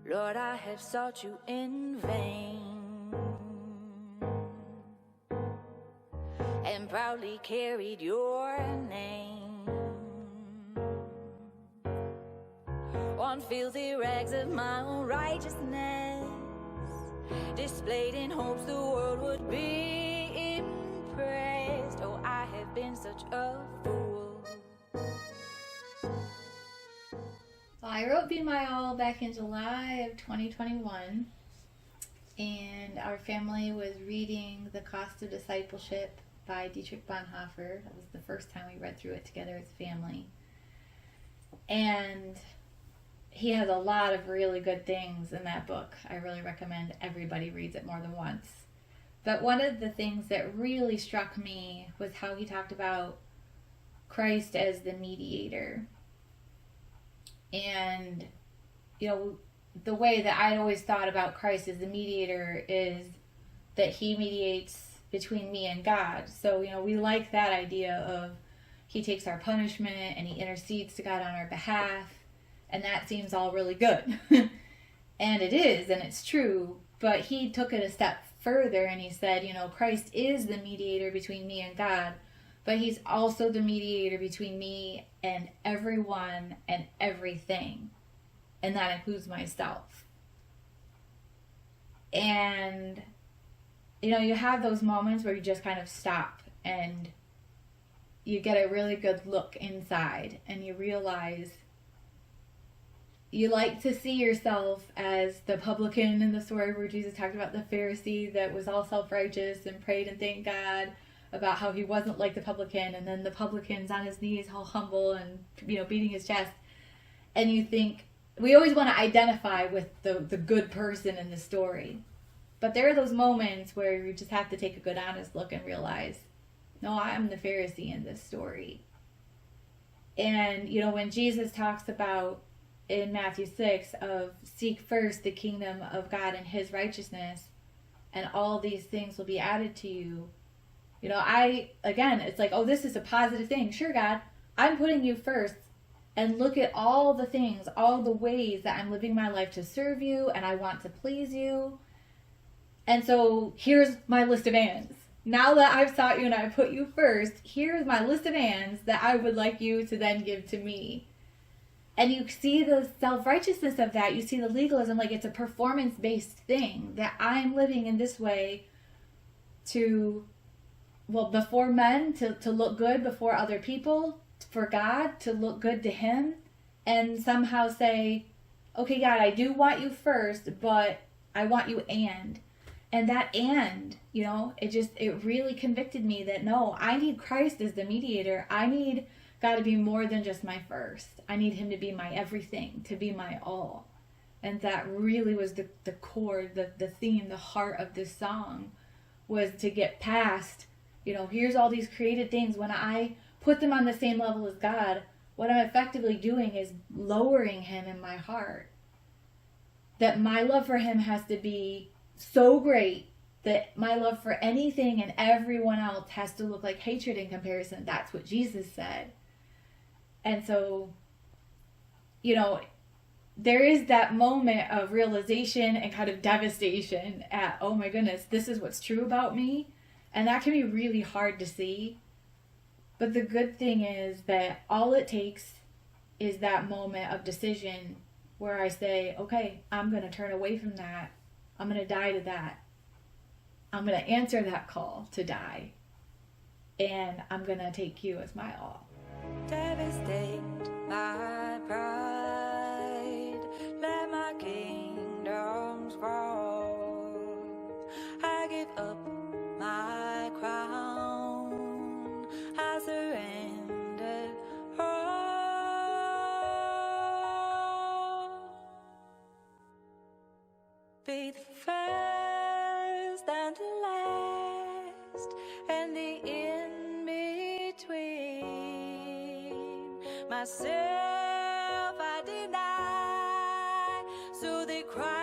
Lord, I have sought you in vain, and proudly carried your name on filthy rags of my own righteousness, displayed in hopes the world would be impressed. Oh, I have been such a fool. So I wrote Be My All back in July of 2021, and our family was reading The Cost of Discipleship by Dietrich Bonhoeffer. That was the first time we read through it together as a family. And he has a lot of really good things in that book. I really recommend everybody reads it more than once. But one of the things that really struck me was how he talked about Christ as the mediator. And, you know, the way that I'd always thought about Christ as the mediator is that he mediates between me and God. So, you know, we like that idea of he takes our punishment and he intercedes to God on our behalf. And that seems all really good. And it is, and it's true. But he took it a step further and he said, you know, Christ is the mediator between me and God. But he's also the mediator between me and everyone and everything. And that includes myself. And, you know, you have those moments where you just kind of stop and you get a really good look inside and you realize you like to see yourself as the publican in the story where Jesus talked about the Pharisee that was all self-righteous and prayed and thanked God about how he wasn't like the publican, and then the publican's on his knees all humble and, you know, beating his chest. And you think, we always want to identify with the good person in the story. But there are those moments where you just have to take a good honest look and realize, no, I'm the Pharisee in this story. And, you know, when Jesus talks about in Matthew 6 of seek first the kingdom of God and his righteousness, and all these things will be added to you. You know, it's like, oh, this is a positive thing. Sure, God, I'm putting you first. And look at all the things, all the ways that I'm living my life to serve you and I want to please you. And so here's my list of ands. Now that I've sought you and I've put you first, here's my list of ands that I would like you to then give to me. And you see the self-righteousness of that. You see the legalism, like it's a performance-based thing that I'm living in this way before men, to look good before other people, for God, to look good to him, and somehow say, okay, God, I do want you first, but I want you and that, you know, it really convicted me that no, I need Christ as the mediator. I need God to be more than just my first. I need him to be my everything, to be my all. And that really was the core, the theme, the heart of this song, was to get past, you know, here's all these created things. When I put them on the same level as God, what I'm effectively doing is lowering him in my heart. That my love for him has to be so great that my love for anything and everyone else has to look like hatred in comparison. That's what Jesus said. And so, you know, there is that moment of realization and kind of devastation at, oh my goodness, this is what's true about me. And that can be really hard to see. But the good thing is that all it takes is that moment of decision where I say, okay, I'm going to turn away from that. I'm going to die to that. I'm going to answer that call to die. And I'm going to take you as my all. Devastate my pride, let my kingdoms fall. I give up my crown, I surrender all. Be the first and the last, and the in between. Myself I deny, so they cry.